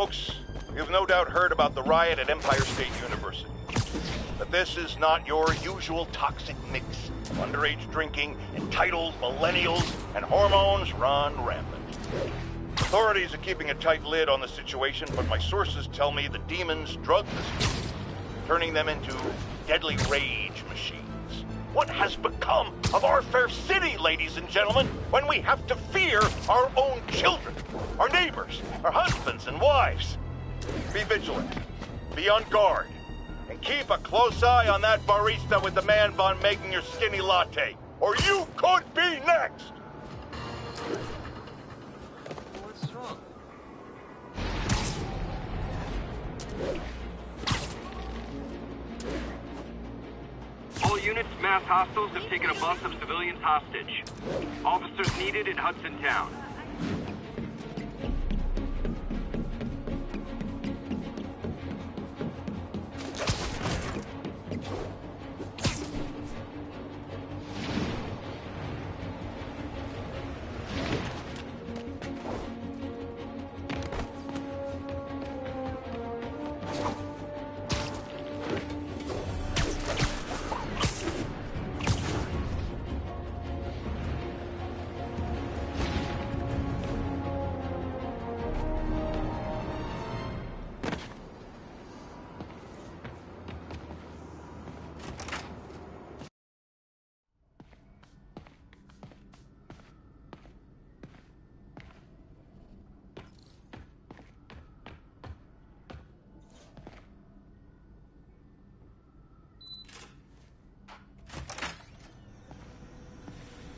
Folks, you've no doubt heard about the riot at Empire State University. But this is not your usual toxic mix. Underage drinking, entitled millennials, and hormones run rampant. Authorities are keeping a tight lid on the situation, but my sources tell me the demons drug the students, turning them into deadly rage machines. What has become of our fair city, ladies and gentlemen, when we have to fear our own children, our neighbors, our husbands and wives? Be vigilant, be on guard, and keep a close eye on that barista with the man bun making your skinny latte, or you could be next! What's wrong? All units, mass hostiles have taken a bus of civilians hostage. Officers needed in Hudson Town.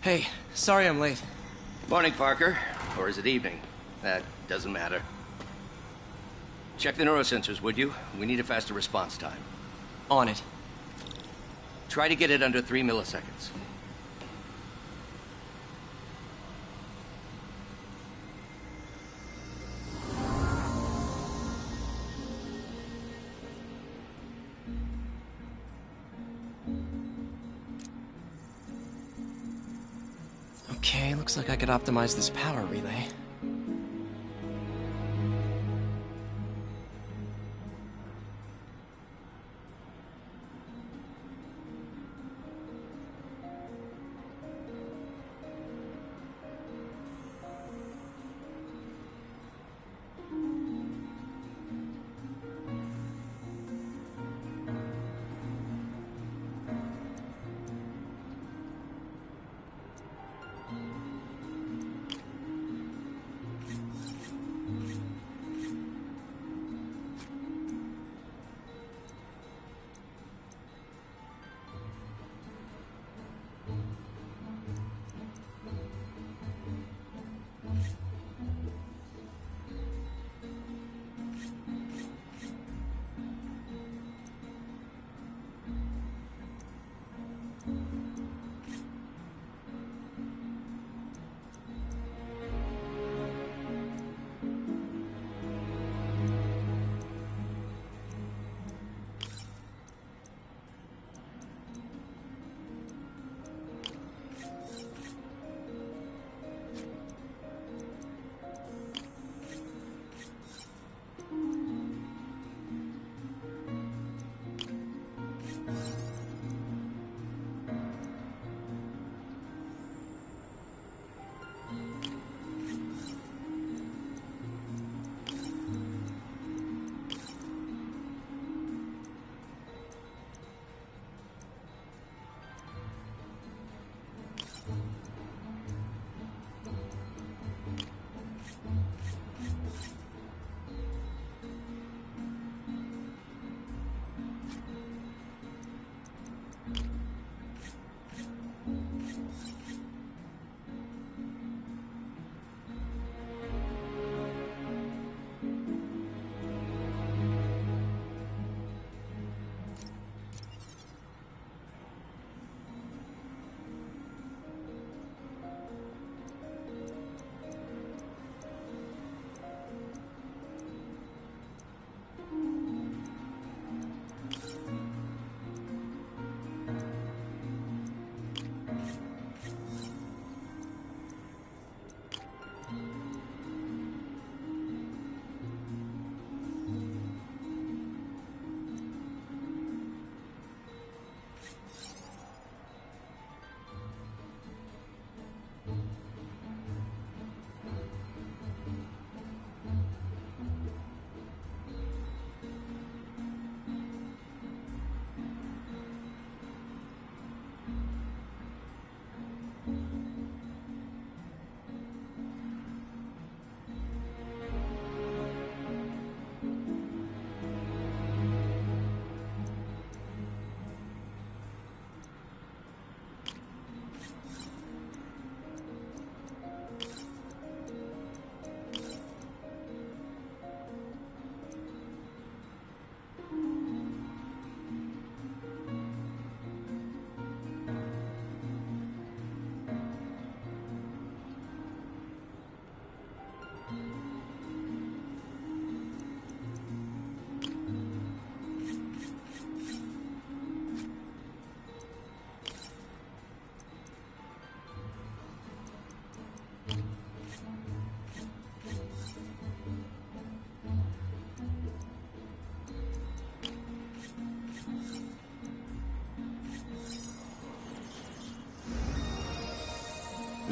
Hey, sorry I'm late. Morning, Parker. Or is it evening? That doesn't matter. Check the neurosensors, would you? We need a faster response time. On it. Try to get it under 3 milliseconds. Okay, looks like I could optimize this power relay.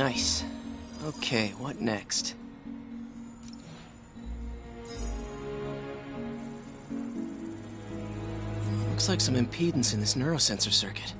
Nice. Okay, what next? Looks like some impedance in this neurosensor circuit.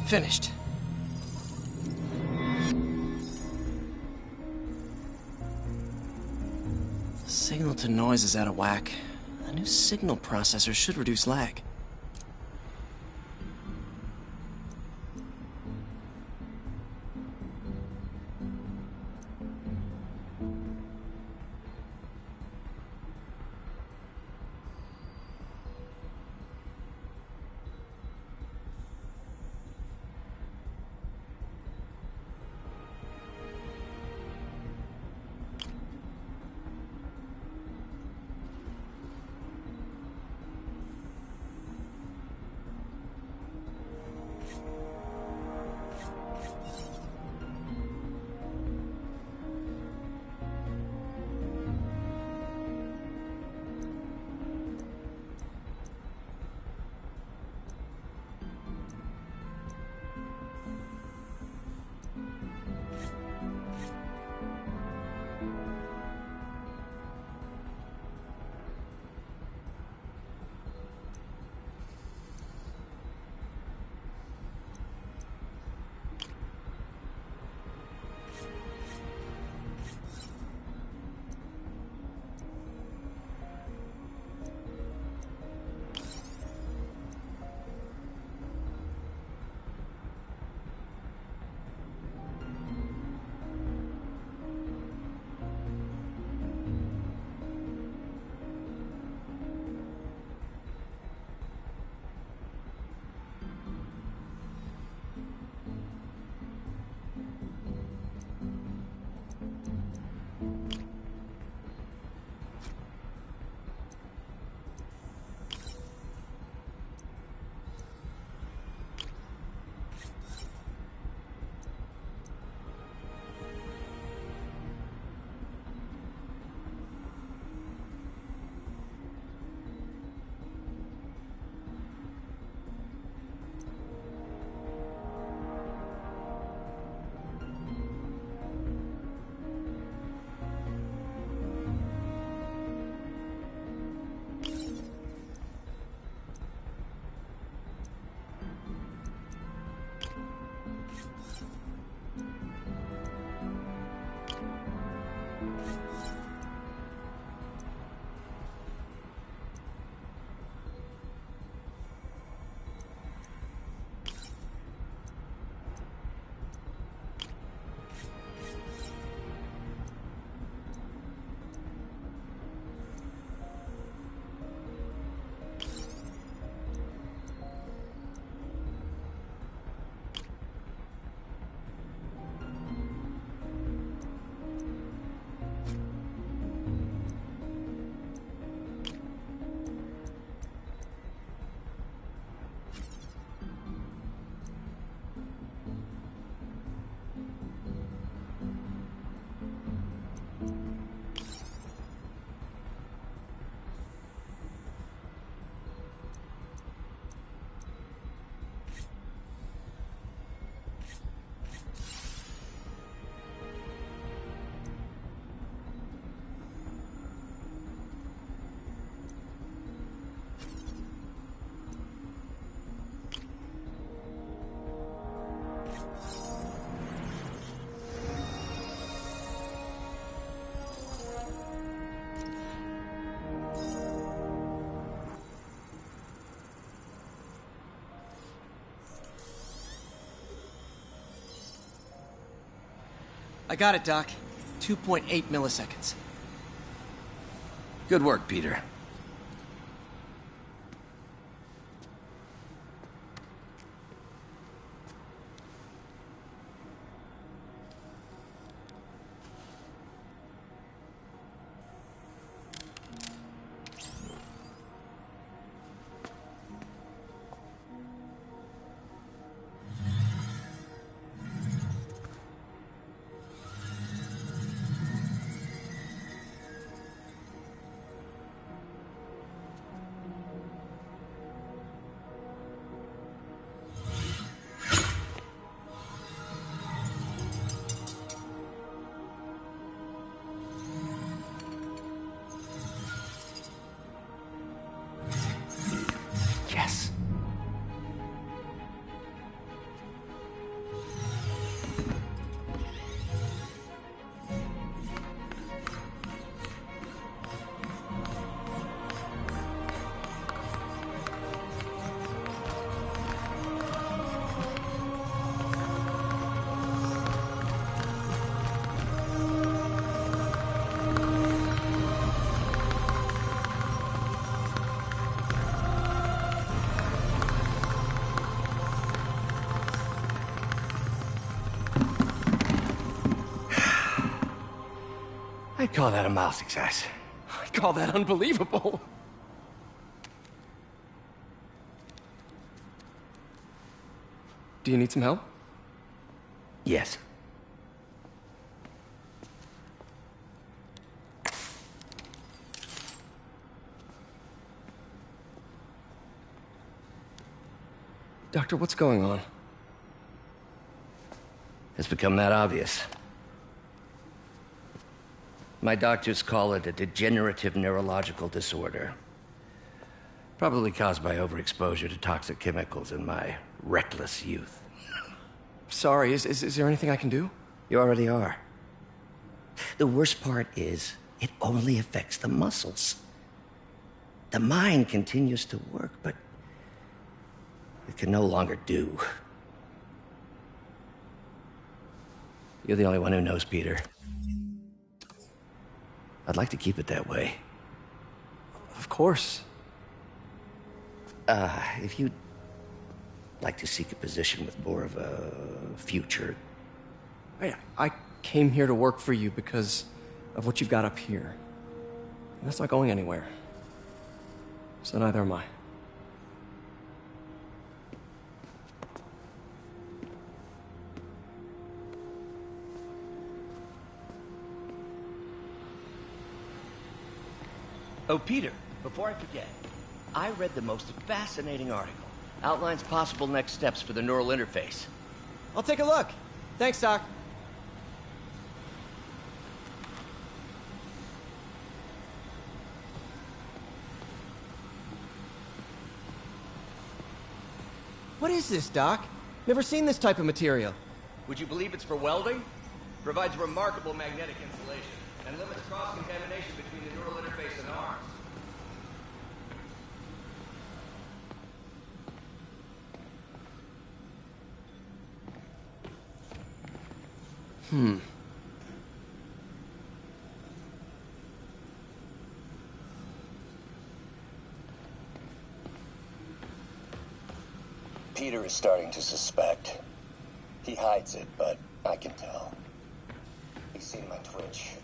Finished. Signal to noise is out of whack. A new signal processor should reduce lag. I got it, Doc. 2.8 milliseconds. Good work, Peter. Yes. I'd call that a mild success. I call that unbelievable. Do you need some help? Yes. Doctor, what's going on? It's become that obvious. My doctors call it a degenerative neurological disorder. Probably caused by overexposure to toxic chemicals in my reckless youth. Sorry, is there anything I can do? You already are. The worst part is, it only affects the muscles. The mind continues to work, but it can no longer do. You're the only one who knows, Peter. I'd like to keep it that way. Of course. If you'd like to seek a position with more of a future. I came here to work for you because of what you've got up here. And that's not going anywhere. So neither am I. Oh, Peter, before I forget, I read the most fascinating article. Outlines possible next steps for the neural interface. I'll take a look. Thanks, Doc. What is this, Doc? Never seen this type of material. Would you believe it's for welding? Provides remarkable magnetic insulation and limits cross-contamination between the neural interface and arms. Peter is starting to suspect. He hides it, but I can tell. He's seen my twitch.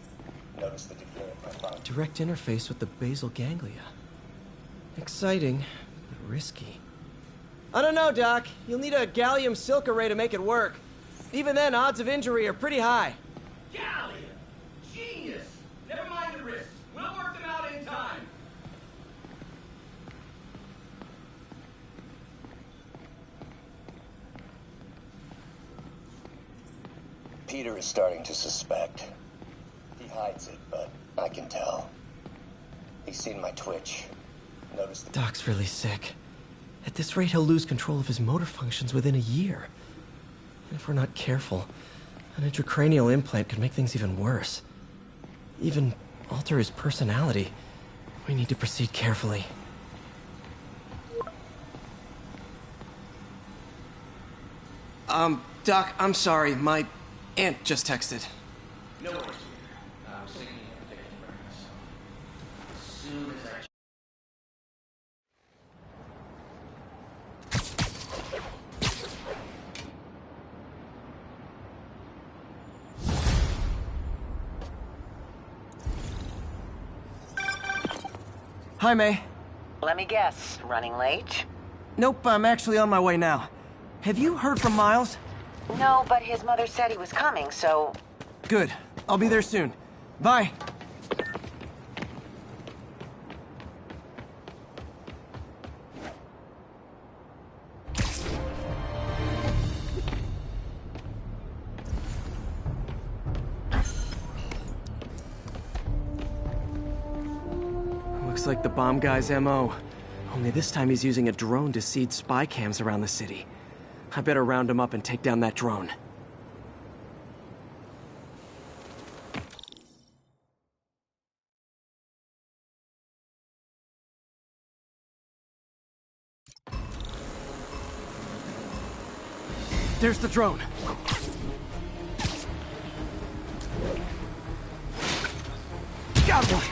Noticed the decay of my front. Direct interface with the basal ganglia. Exciting, but risky. I don't know, Doc. You'll need a gallium silk array to make it work. Even then, odds of injury are pretty high. Gallium! Genius! Never mind the risks. We'll work them out in time. Peter is starting to suspect. He hides it, but I can tell. He's seen my twitch. Noticed the... Doc's really sick. At this rate, he'll lose control of his motor functions within a year. And if we're not careful, an intracranial implant could make things even worse. Even alter his personality. We need to proceed carefully. Doc, I'm sorry. My aunt just texted. No worries. I was thinking of taking breakfast. As soon as I... Hi, May. Let me guess, running late? Nope, I'm actually on my way now. Have you heard from Miles? No, but his mother said he was coming, so... Good. I'll be there soon. Bye. Looks like the bomb guy's MO. Only this time he's using a drone to seed spy cams around the city. I better round him up and take down that drone. There's the drone. Got one!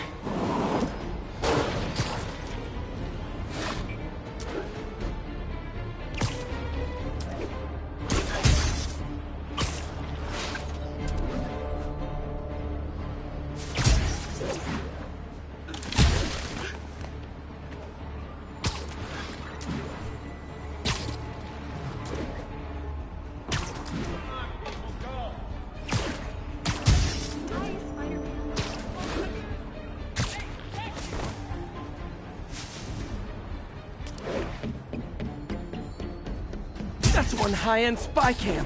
That's one high-end spy cam.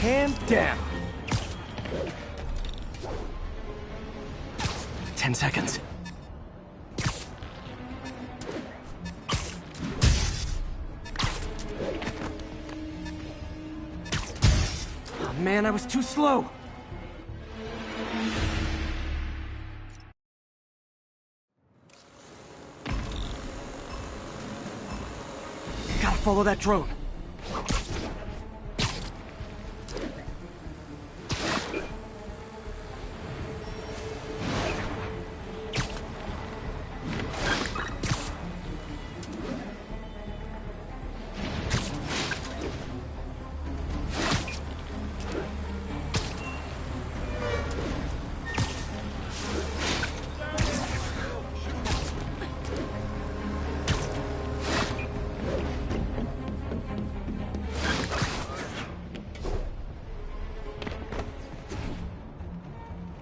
Cam down. 10 seconds. Oh man, I was too slow. Gotta follow that drone.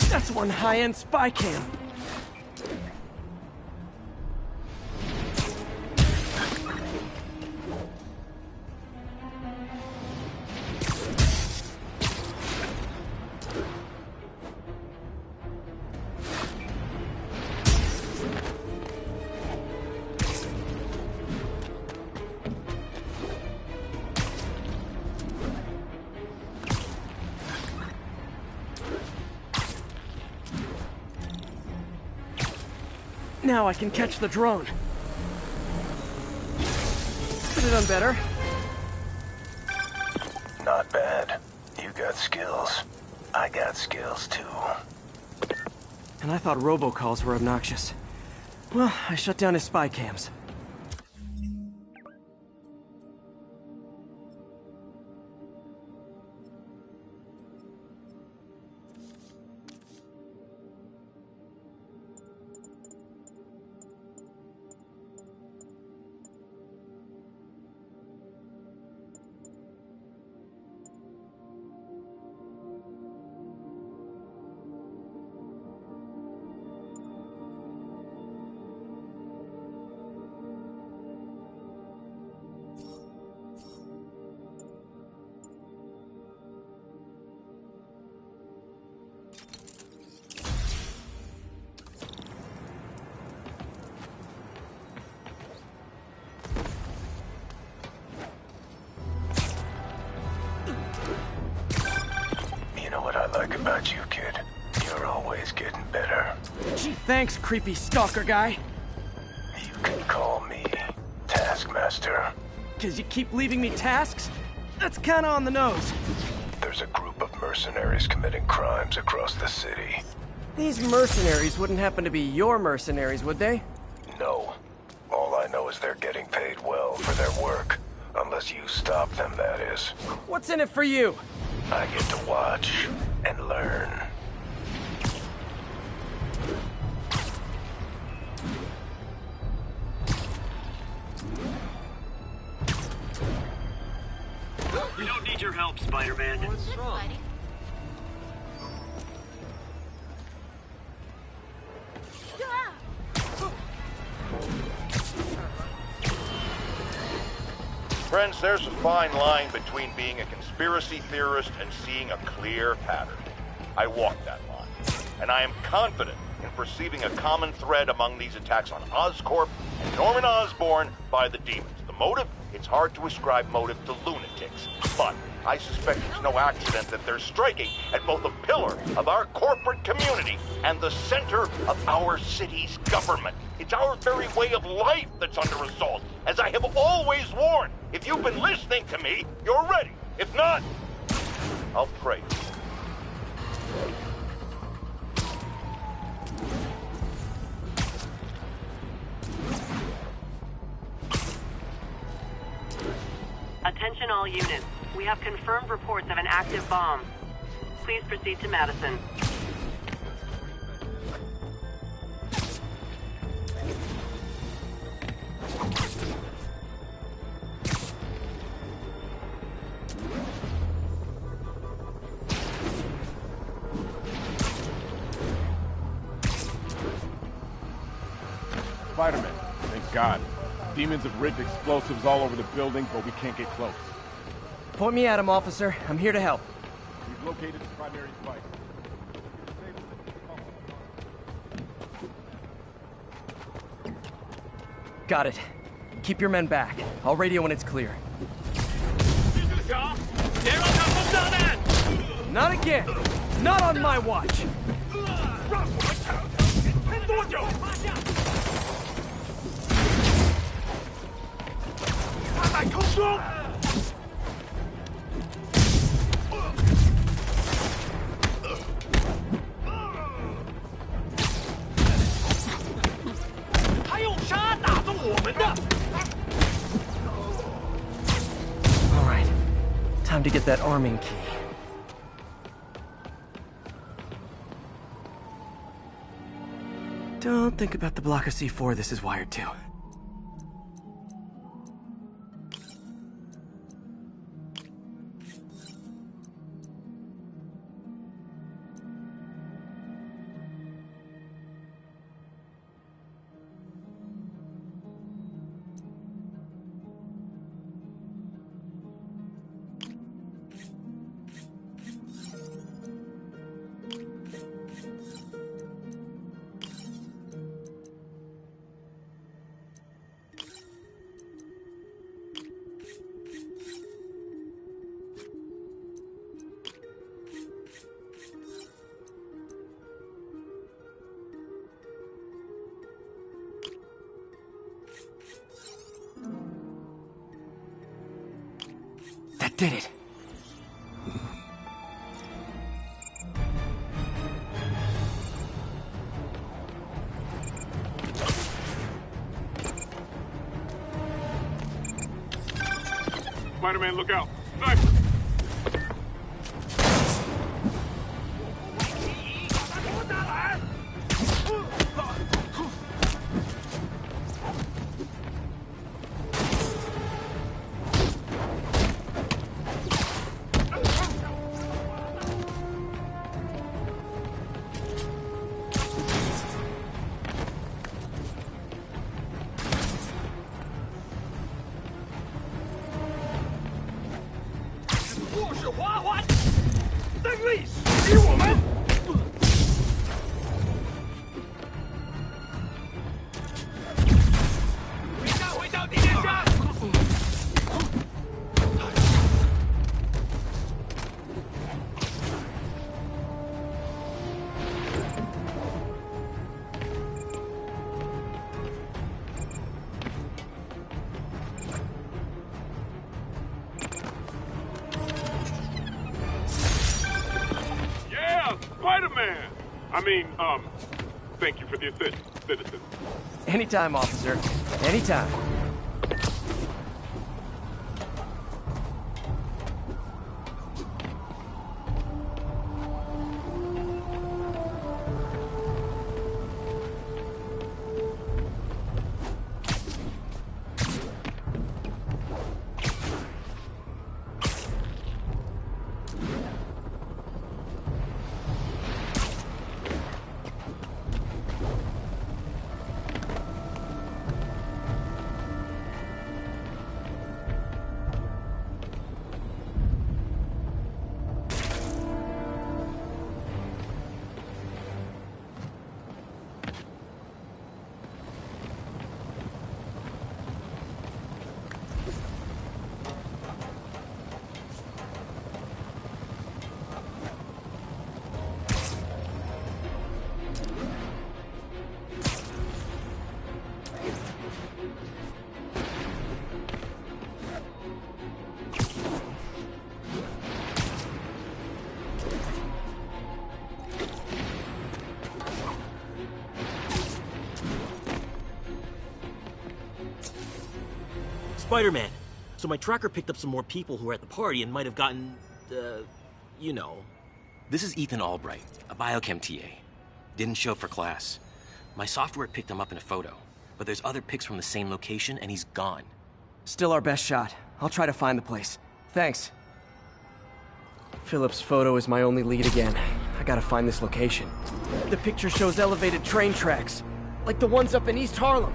That's one high-end spy cam. Now I can catch the drone. Could have done better. Not bad. You got skills. I got skills too. And I thought robocalls were obnoxious. Well, I shut down his spy cams. about you, kid. You're always getting better. Gee, thanks, creepy stalker guy. You can call me Taskmaster. 'Cause you keep leaving me tasks? That's kinda on the nose. There's a group of mercenaries committing crimes across the city. These mercenaries wouldn't happen to be your mercenaries, would they? No. All I know is they're getting paid well for their work. Unless you stop them, that is. What's in it for you? I get to watch and learn. We don't need your help, Spider-Man. What's wrong? Friends, there's a fine line between being a conspiracy theorist and seeing a clear pattern. I walk that line, and I am confident in perceiving a common thread among these attacks on Oscorp and Norman Osborn by the demons. The motive? It's hard to ascribe motive to lunatics, but I suspect it's no accident that they're striking at both a pillar of our corporate community and the center of our city's government. It's our very way of life that's under assault, as I have always warned. If you've been listening to me, you're ready. If not, I'll pray. Attention all units. We have confirmed reports of an active bomb. Please proceed to Madison. Spider-Man, thank God. Demons have rigged explosives all over the building, but we can't get close. Point me at him, officer. I'm here to help. We've located the primary device. Got it. Keep your men back. I'll radio when it's clear. Not again! Not on my watch! Alright. Time to get that arming key. Don't think about the block of C4 this is wired to. That did it. Spider-Man, look out! Sniper! man. Thank you for the assist, citizen. Anytime, officer. Anytime. Spider-Man. So my tracker picked up some more people who were at the party and might have gotten, you know. This is Ethan Albright, a biochem TA. Didn't show for class. My software picked him up in a photo, but there's other pics from the same location and he's gone. Still our best shot. I'll try to find the place. Thanks. Philip's photo is my only lead again. I gotta find this location. The picture shows elevated train tracks, like the ones up in East Harlem.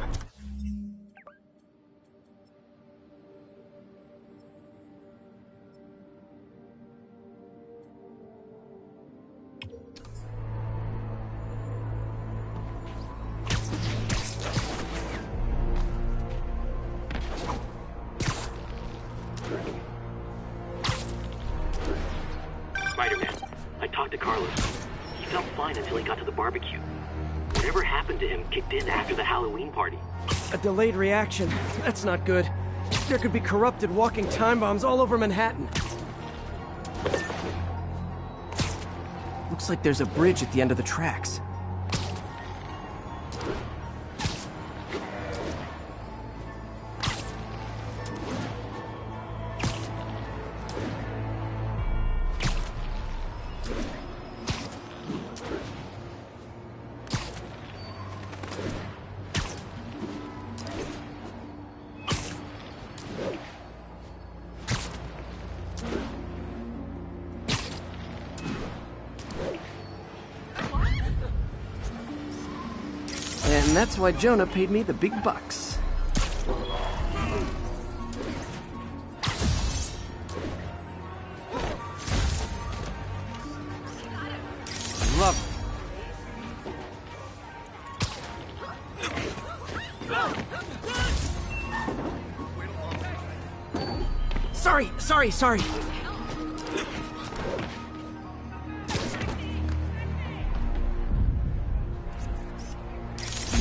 Spider-Man, I talked to Carlos. He felt fine until he got to the barbecue. Whatever happened to him kicked in after the Halloween party. A delayed reaction. That's not good. There could be corrupted walking time bombs all over Manhattan. Looks like there's a bridge at the end of the tracks. And that's why Jonah paid me the big bucks. Love it. Sorry.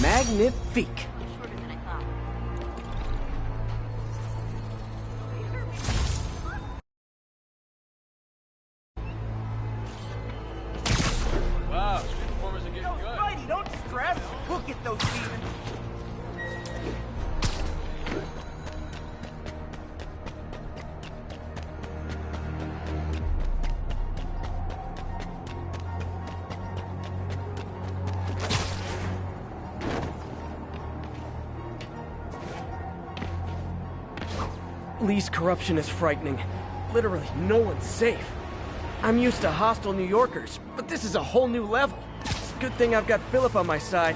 Magnifique. Wow, street performers are getting good. Spidey, don't stress. We'll get those demons. Lee's corruption is frightening. Literally, no one's safe. I'm used to hostile New Yorkers, but this is a whole new level. Good thing I've got Philip on my side.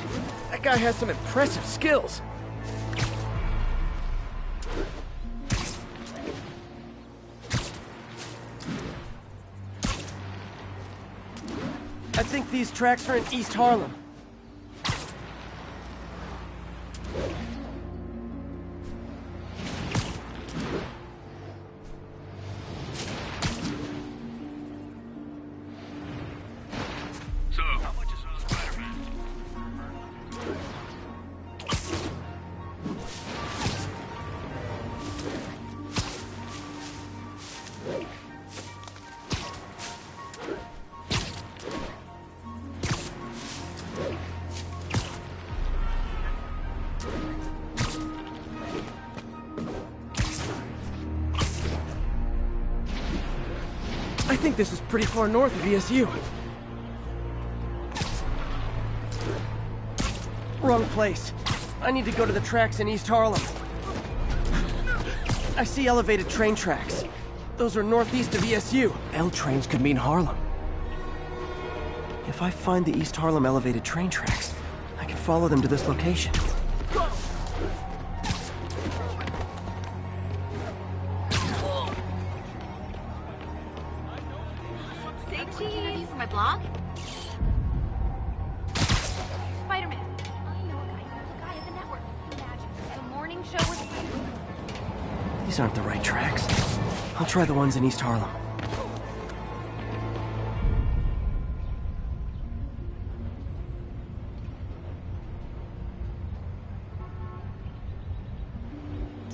That guy has some impressive skills. I think these tracks are in East Harlem. I think this is pretty far north of ESU. Wrong place. I need to go to the tracks in East Harlem. I see elevated train tracks. Those are northeast of ESU. L trains could mean Harlem. If I find the East Harlem elevated train tracks, I can follow them to this location. Say cheese for my blog? Spiderman. I know a guy at the network. Imagine the morning show with Spiderman. These aren't the right tracks. I'll try the ones in East Harlem.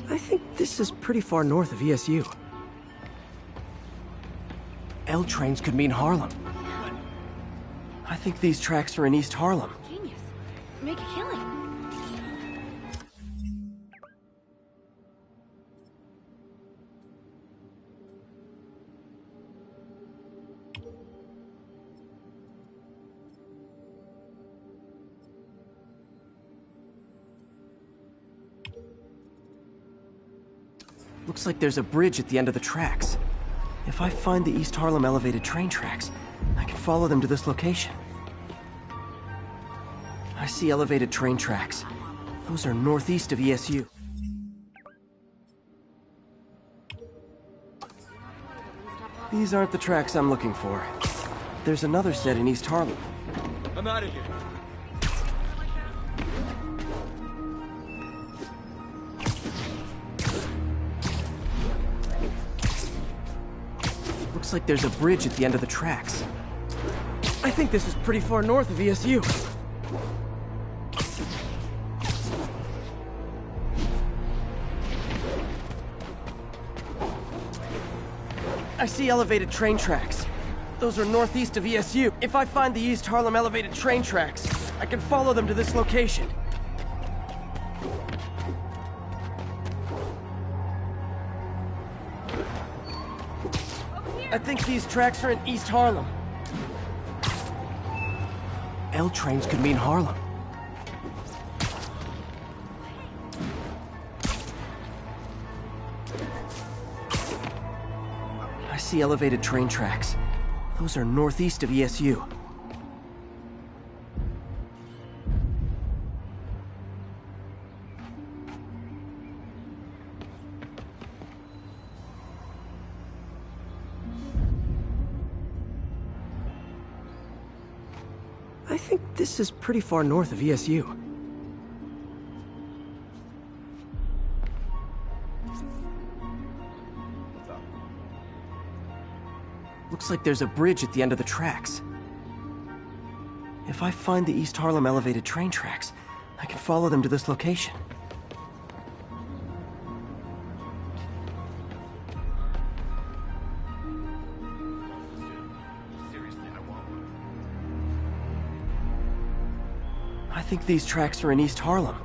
I think this is pretty far north of ESU. L trains could mean Harlem. I think these tracks are in East Harlem. Genius. Make a killing. Looks like there's a bridge at the end of the tracks. If I find the East Harlem elevated train tracks, I can follow them to this location. I see elevated train tracks. Those are northeast of ESU. These aren't the tracks I'm looking for. There's another set in East Harlem. I'm out of here. Looks like there's a bridge at the end of the tracks. I think this is pretty far north of ESU. I see elevated train tracks. Those are northeast of ESU. If I find the East Harlem elevated train tracks, I can follow them to this location. I think these tracks are in East Harlem. L trains could mean Harlem. I see elevated train tracks. Those are northeast of ESU. I think this is pretty far north of ESU. Looks like there's a bridge at the end of the tracks. If I find the East Harlem elevated train tracks, I can follow them to this location. I think these tracks are in East Harlem.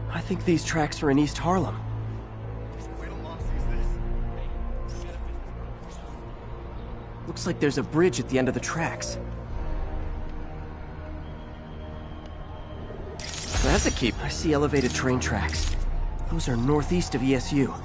I think these tracks are in East Harlem. Looks like there's a bridge at the end of the tracks. That's a keep. I see elevated train tracks. Those are northeast of ESU.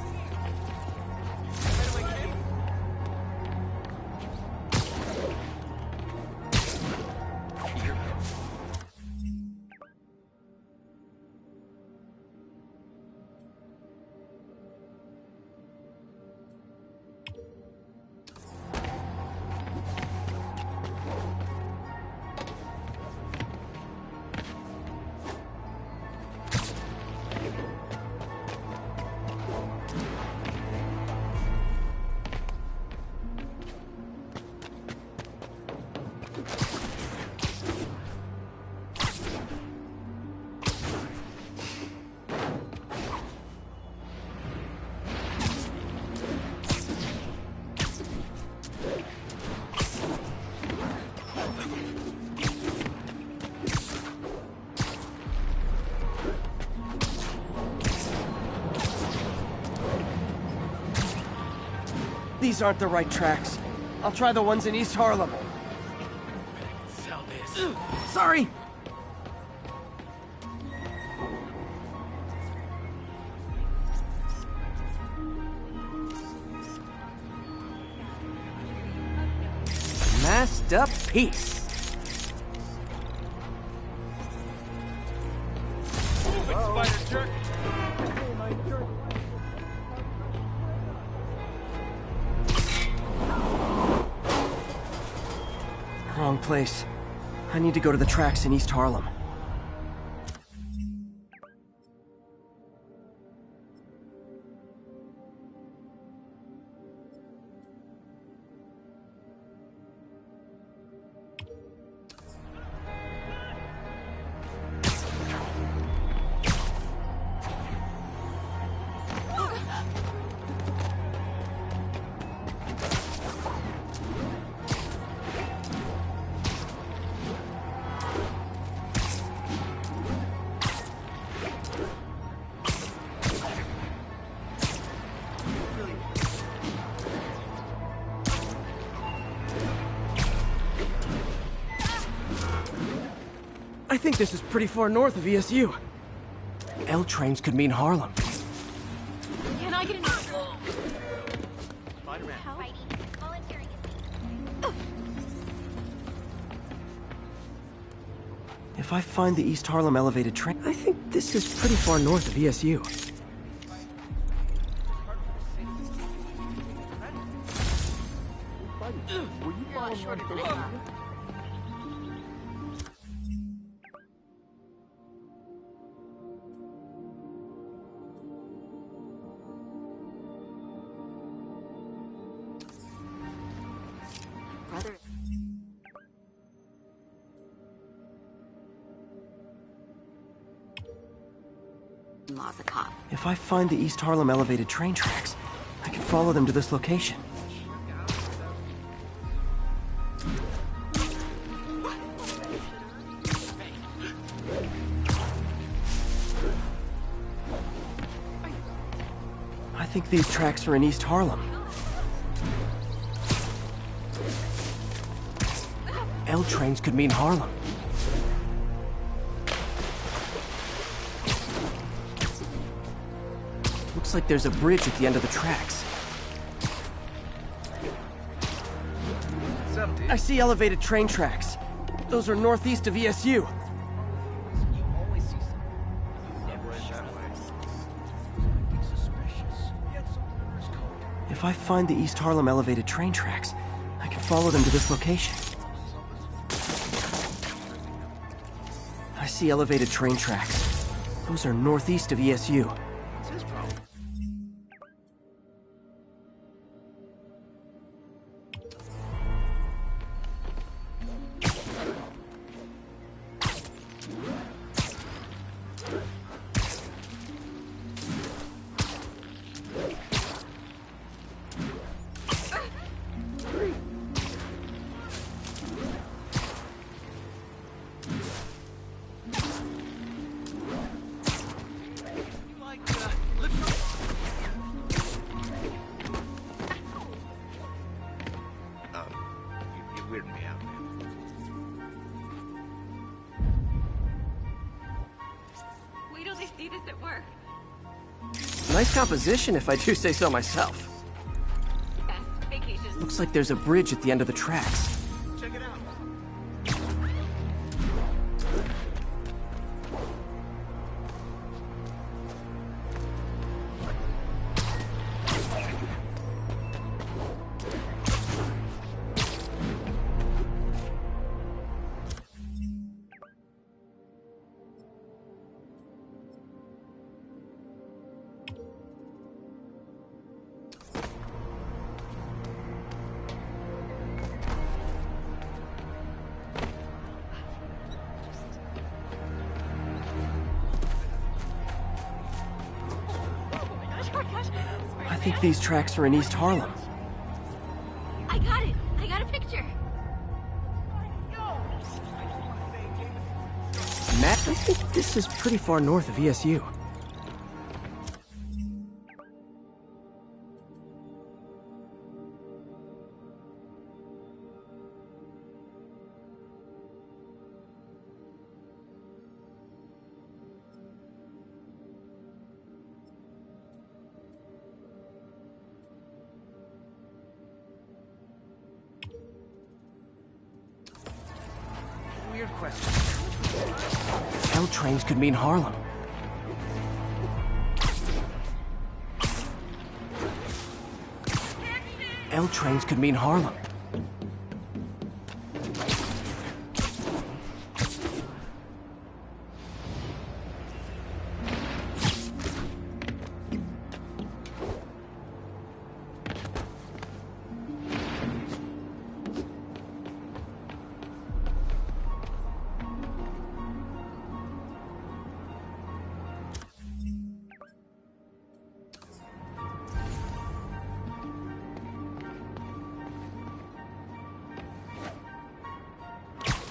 These aren't the right tracks. I'll try the ones in East Harlem. Sell this. Sorry! Masked up piece. Spider jerk. Wrong place. I need to go to the tracks in East Harlem. I think this is pretty far north of ESU. L trains could mean Harlem. Can I get an Spider-Man. volunteering? If I find the East Harlem elevated train, I think this is pretty far north of ESU. Brother. Law's a cop. If I find the East Harlem elevated train tracks, I can follow them to this location. I think these tracks are in East Harlem. L trains could mean Harlem. Looks like there's a bridge at the end of the tracks. What's up, dude? I see elevated train tracks. Those are northeast of ESU. You always see something. Never end that way. Something suspicious. Yet something is code. If I find the East Harlem elevated train tracks, I can follow them to this location. I see elevated train tracks. Those are northeast of ESU. What's his problem? You weirded me out, man. Wait till they see this at work. Nice composition, if I do say so myself. Best vacation. Looks like there's a bridge at the end of the tracks. Check it out. I think these tracks are in East Harlem. I got it. I got a picture. Matt, I think this is pretty far north of ESU. question. L trains could mean Harlem. L trains could mean Harlem.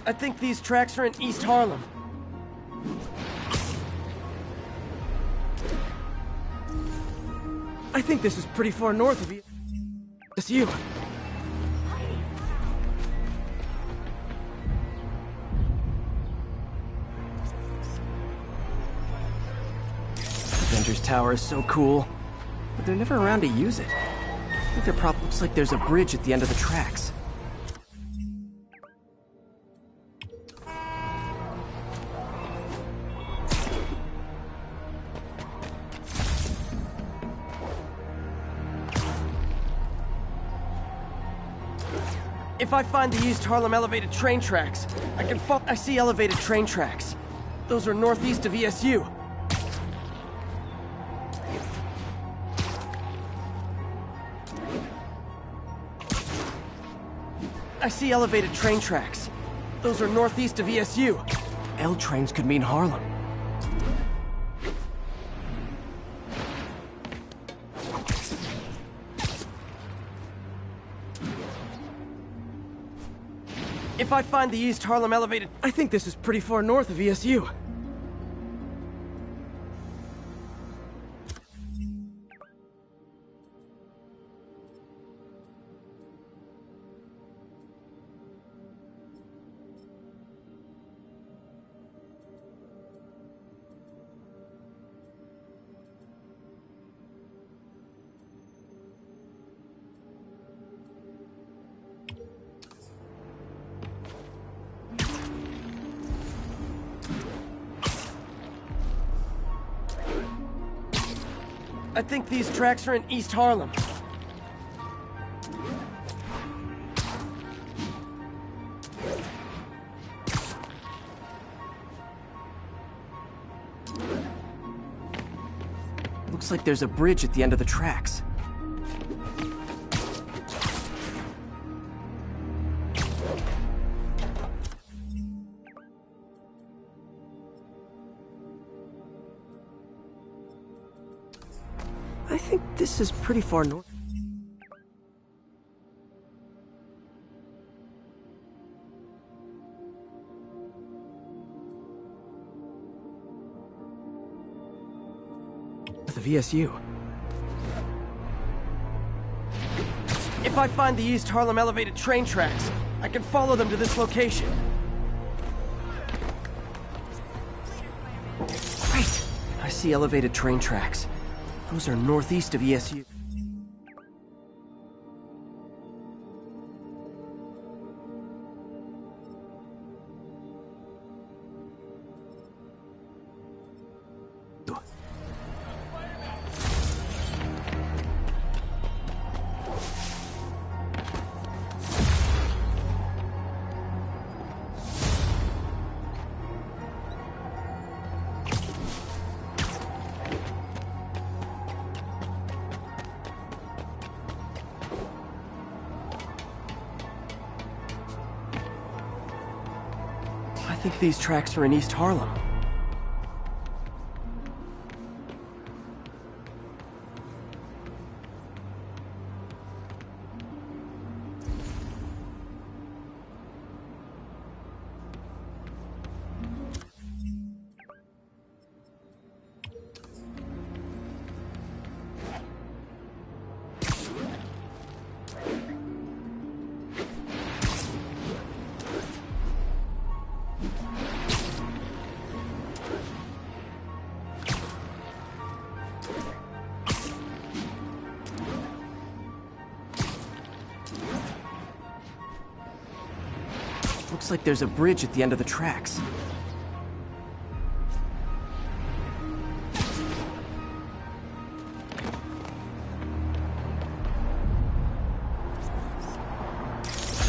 I think these tracks are in East Harlem. I think this is pretty far north of you. It's you. Avengers Tower is so cool, but they're never around to use it. I think there probably looks like there's a bridge at the end of the tracks. If I find the East Harlem elevated train tracks, I see elevated train tracks. Those are northeast of ESU. I see elevated train tracks. Those are northeast of ESU. L trains could mean Harlem. If I find the East Harlem elevated, I think this is pretty far north of ESU. I think these tracks are in East Harlem. Looks like there's a bridge at the end of the tracks. I think this is pretty far north. The VSU. If I find the East Harlem elevated train tracks, I can follow them to this location. Wait! I see elevated train tracks. Those are northeast of ESU. I think these tracks are in East Harlem. Looks Looks like there's a bridge at the end of the tracks.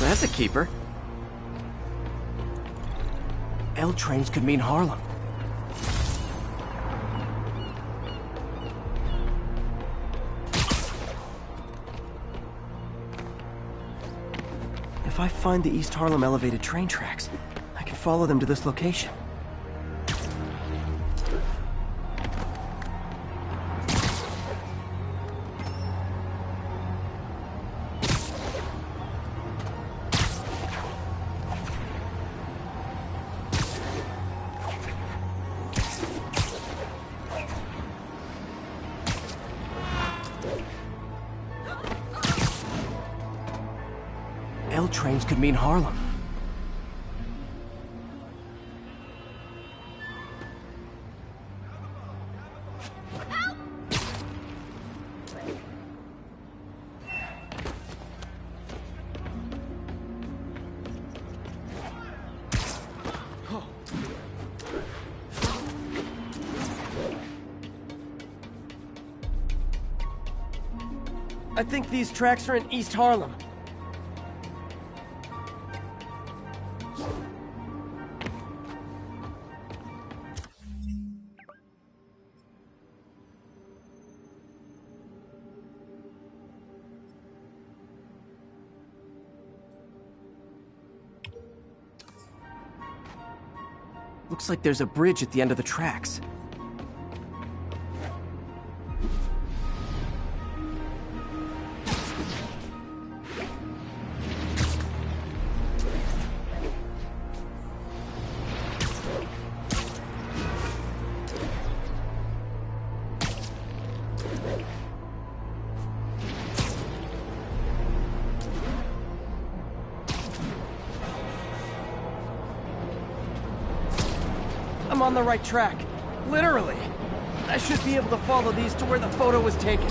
That's a keeper. L trains could mean Harlem. If I find the East Harlem elevated train tracks, I can follow them to this location. L trains could mean Harlem. I think these tracks are in East Harlem. Looks like there's a bridge at the end of the tracks. I'm on the right track. Literally. I should be able to follow these to where the photo was taken.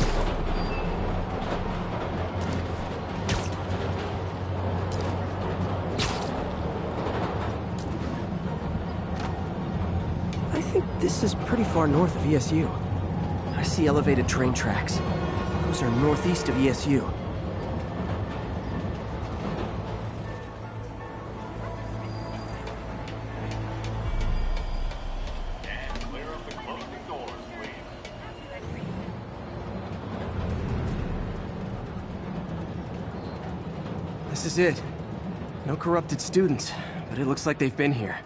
I think this is pretty far north of ESU. I see elevated train tracks. Those are northeast of ESU. This is it. No corrupted students, but it looks like they've been here.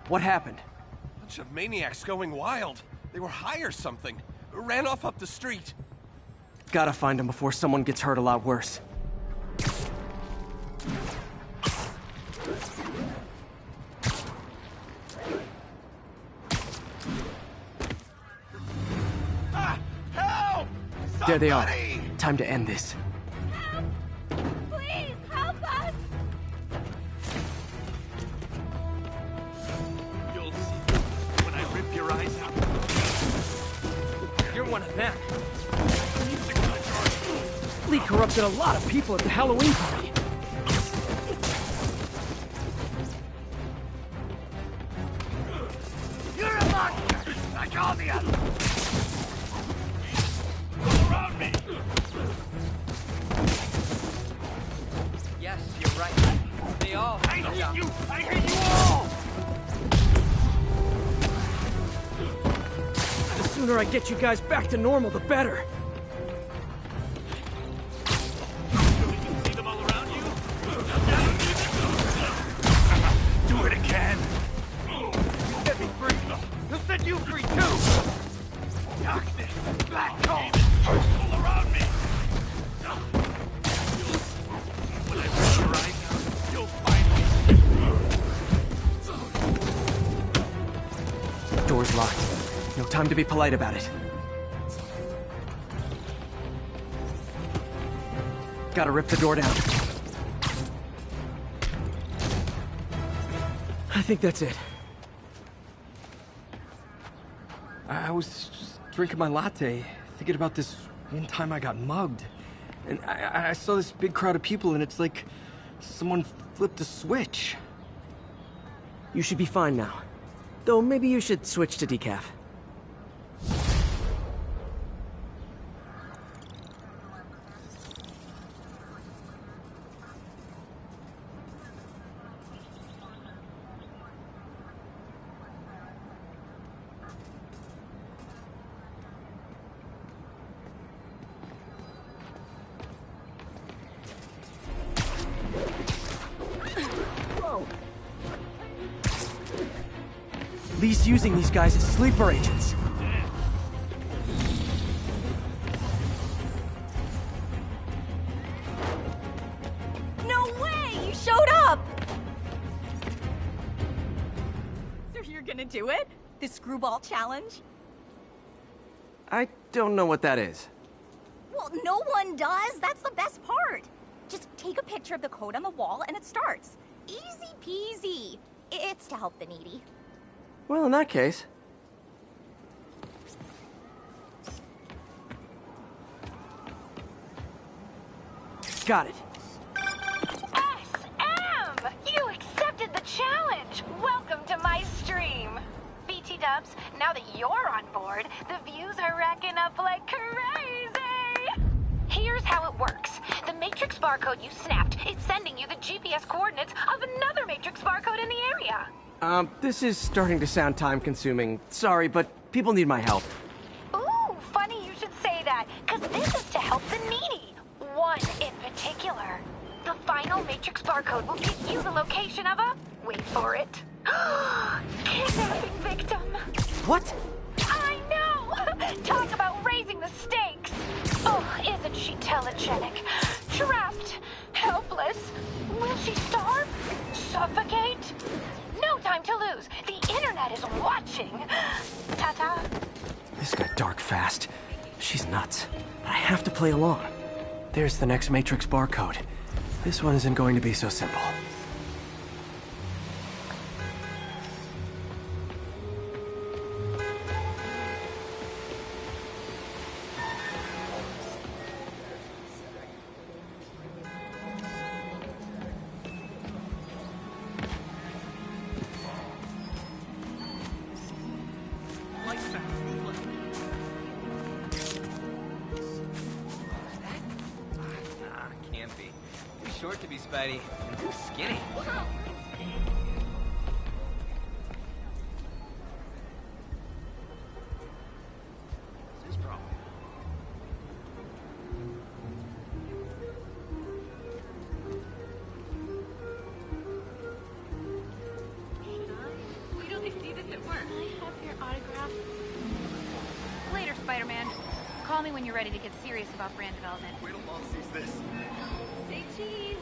What happened? Bunch of maniacs going wild. They were high or something. Ran off up the street. Gotta find them before someone gets hurt a lot worse. There they are. Time to end this. Please, help us! You'll see when I rip your eyes out. You're one of them. Lee corrupted a lot of people at the Halloween party. You're a monster, like all the others. Around me. Yes, you're right. They all I hate you! I hate you all! The sooner I get you guys back to normal, the better. Do it again. Set me free. He'll set you free too. Darkness, black hole. All around me. When I rip your eyes out, you'll find me. Door's locked. No time to be polite about it. Gotta rip the door down. I think that's it. I was just drinking my latte, thinking about this One time I got mugged. And I saw this big crowd of people, and it's like someone flipped a switch. You should be fine now. Though maybe you should switch to decaf. Lee's using these guys as sleeper agents. No way! You showed up! So you're gonna do it? The screwball challenge? I don't know what that is. Well, no one does. That's the best part. Just take a picture of the code on the wall and it starts. Easy peasy. It's to help the needy. Well, in that case... Got it. SM! You accepted the challenge! Welcome to my stream. BT Dubs, now that you're on board, the views are racking up like crazy! Here's how it works. The Matrix barcode you snapped is sending you the GPS coordinates of another Matrix barcode in the area. This is starting to sound time-consuming. Sorry, but people need my help. Ooh, funny you should say that, because this is to help the needy. One in particular. The final Matrix barcode will give you the location of a... wait for it. Kidnapping victim. What? I know! Talk about raising the stakes. Oh, isn't she telegenic? Trapped. Helpless. Will she starve? Suffocate? No time to lose. The internet is watching. Ta-ta. This got dark fast. She's nuts. But I have to play along. There's the next Matrix barcode. This one isn't going to be so simple. Short to be Spidey, and too skinny. What's his problem? Wait till they see this at work. Can I have your autograph? Later, Spider-Man. Call me when you're ready to get serious about brand development. Wait till Mom sees this. Say cheese.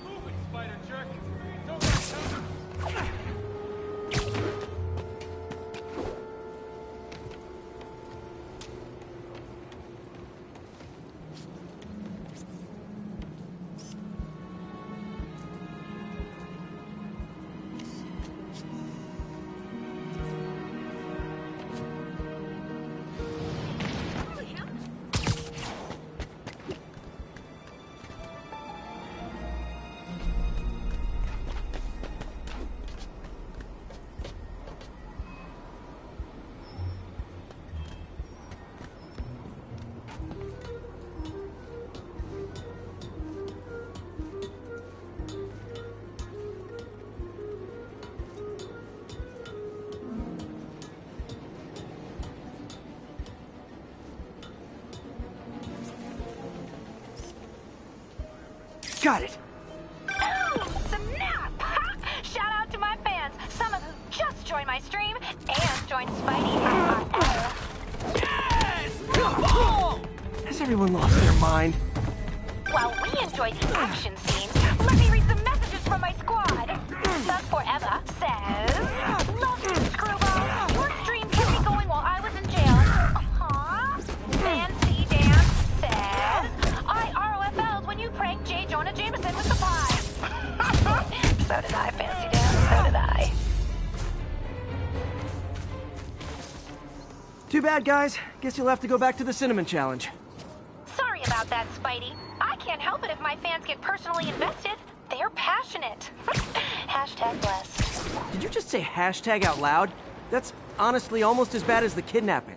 Move it, spider jerk. Don't Got it. Oh, snap! Shout out to my fans, some of who just joined my stream and joined Spidey. Yes! Ball! Has everyone lost their mind? While we enjoy the action scenes, let me read some messages from my squad. Thug Forever says, "Love you, Screwball. Your stream kept me going while I was in jail." Fancy Dan says, "I ROFL'd when you pranked J. Jonah Jameson with the pie." So Too bad, guys. Guess you'll have to go back to the Cinnamon Challenge. Sorry about that, Spidey. I can't help it if my fans get personally invested. They're passionate. Hashtag blessed. Did you just say hashtag out loud? That's honestly almost as bad as the kidnapping.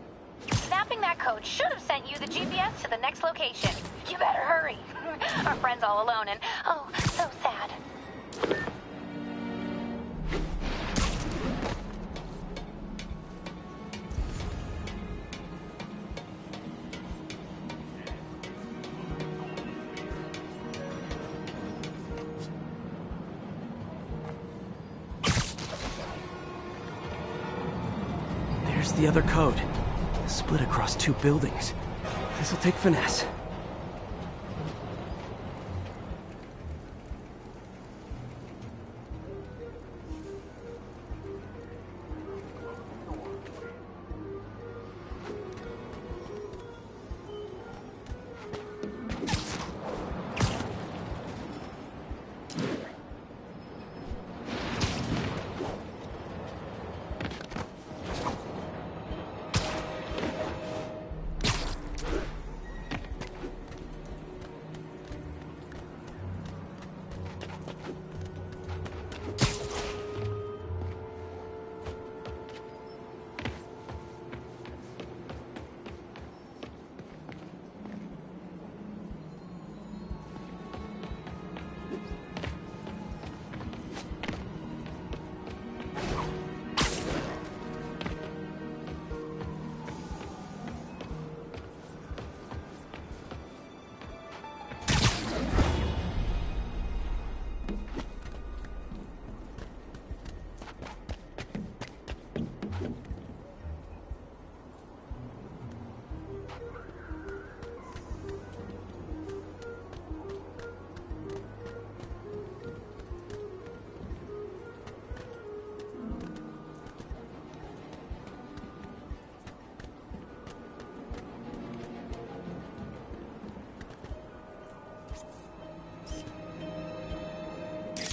Snapping that code should have sent you the GPS to the next location. You better hurry. Our friend's all alone and, oh, so sad. There's the other code. Split across 2 buildings. This'll take finesse.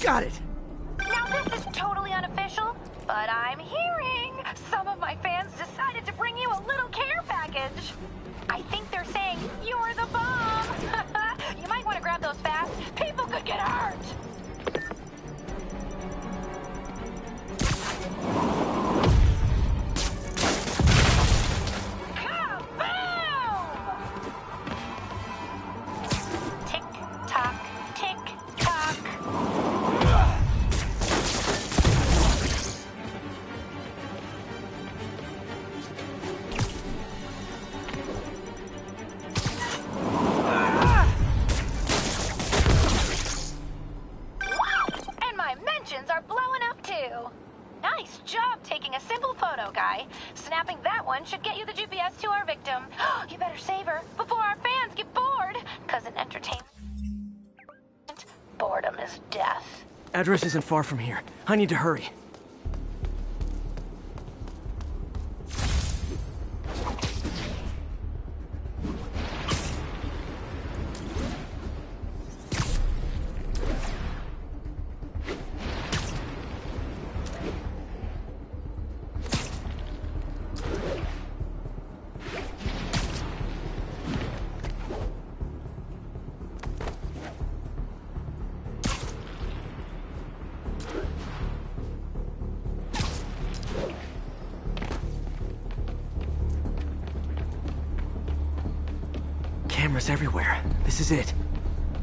Got it! Now this is totally unofficial, but I'm hearing some of my fans decided to bring you a little care package. I think they're saying you're the bomb. You might want to grab those fast. People could get hurt. Are blowing up too. Nice job taking a simple photo, guy. Snapping that one should get you the GPS to our victim. You better save her before our fans get bored. Cause in entertainment, boredom is death. Address isn't far from here. I need to hurry. Cameras everywhere. This is it.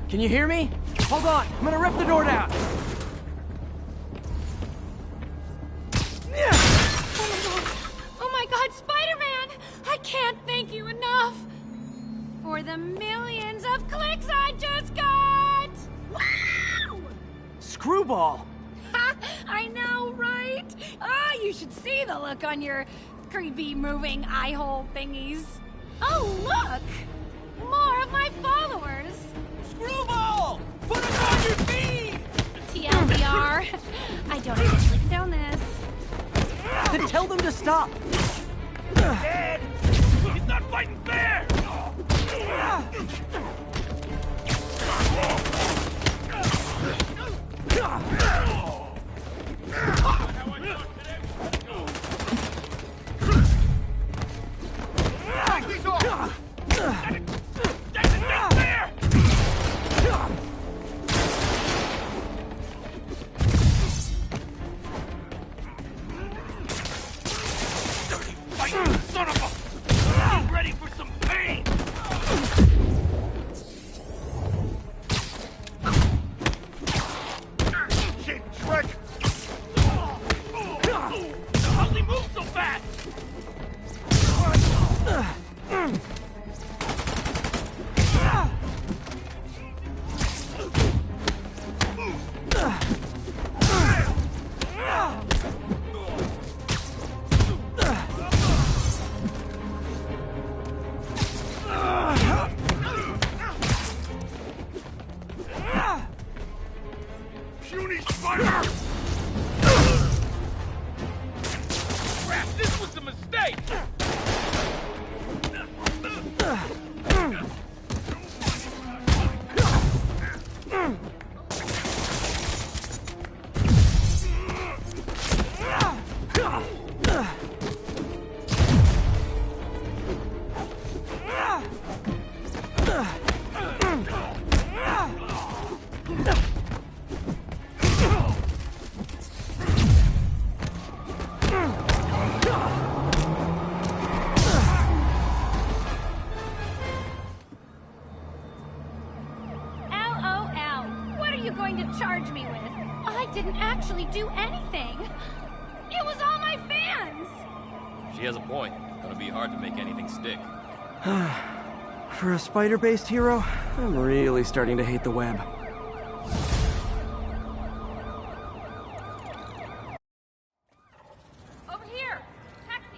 Can you hear me? Hold on, I'm gonna rip the door down. Oh my god, Spider-Man! I can't thank you enough for the millions of clicks I just got! Wow! Screwball! Ha! I know, right? Ah, you should see the look on your creepy moving eye hole thingies. Oh, look! More of my followers! Screwball! Put him on your feet! TLDR. I don't actually condone this. Then tell them to stop! Dad! He's not fighting fair! Son of a... He's ready for some pain! Shit, Shrek! How's he move so fast? Puny spider! Crap, this was a mistake! LOL. What are you going to charge me with? I didn't actually do anything. It was all my fans. She has a point. Gonna be hard to make anything stick. For a spider-based hero, I'm really starting to hate the web. Over here. Taxi.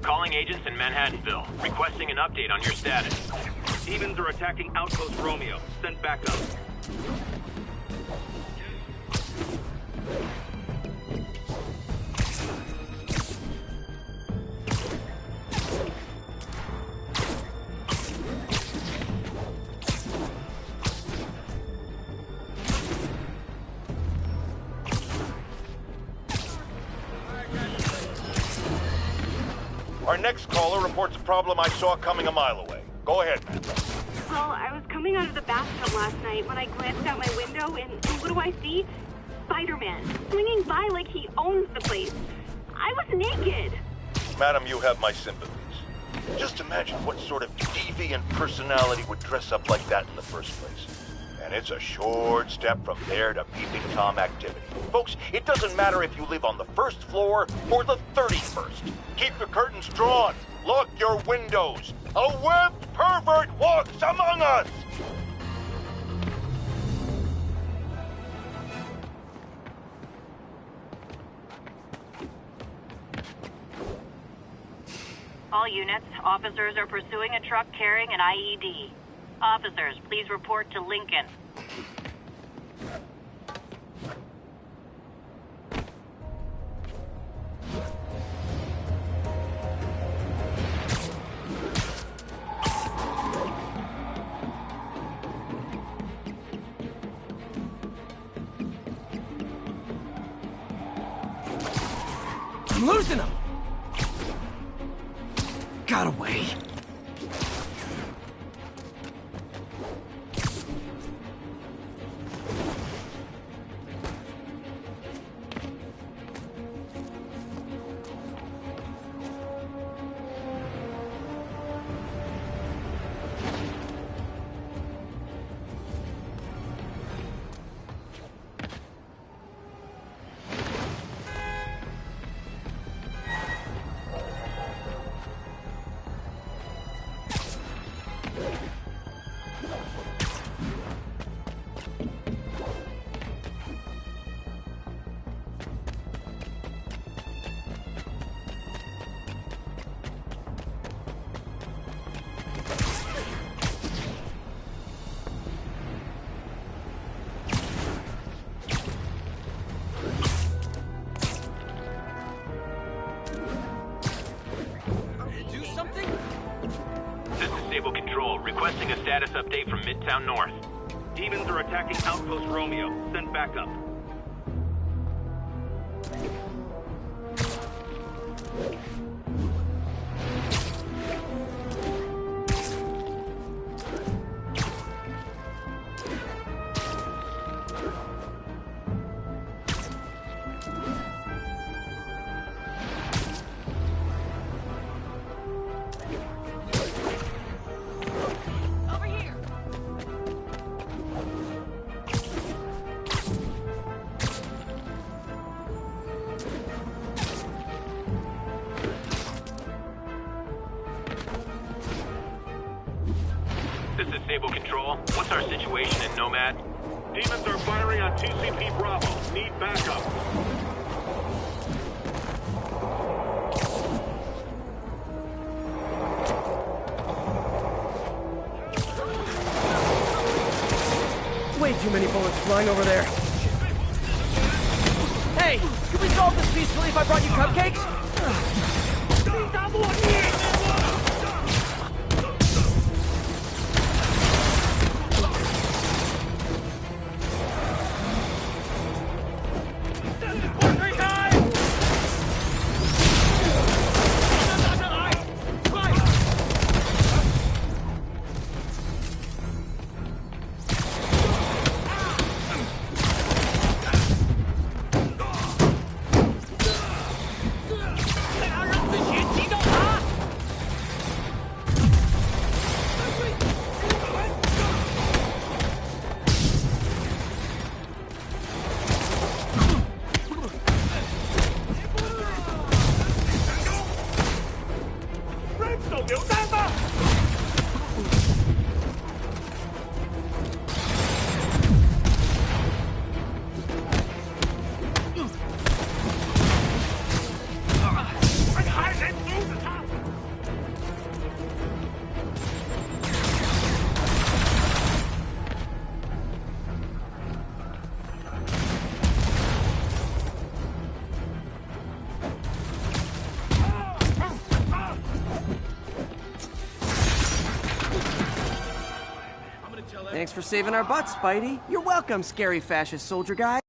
Calling agents in Manhattanville, requesting an update on your status. Demons are attacking Outpost Romeo. Send backup. Our next caller reports a problem I saw coming a mile away. Go ahead, man. Well, I was coming out of the bathtub last night when I glanced out my window, and what do I see? Spider-Man, swinging by like he owns the place. I was naked. Madam, you have my sympathies. Just imagine what sort of deviant personality would dress up like that in the first place. And it's a short step from there to peeping Tom activity. Folks, it doesn't matter if you live on the first floor or the 31st. Keep the curtains drawn. Lock your windows. A webbed pervert walks among us! All units, officers are pursuing a truck carrying an IED. Officers, please report to Lincoln. I'm losing him! Got away. Status update from Midtown North. Demons are attacking Outpost Romeo. Send backup. This is Sable Control. What's our situation in Nomad? Demons are firing on TCP Bravo. Need backup. Way too many bullets flying over there. Hey, can we solve this peacefully if I brought you cupcakes? Thanks for saving our butts, Spidey. You're welcome, scary fascist soldier guy.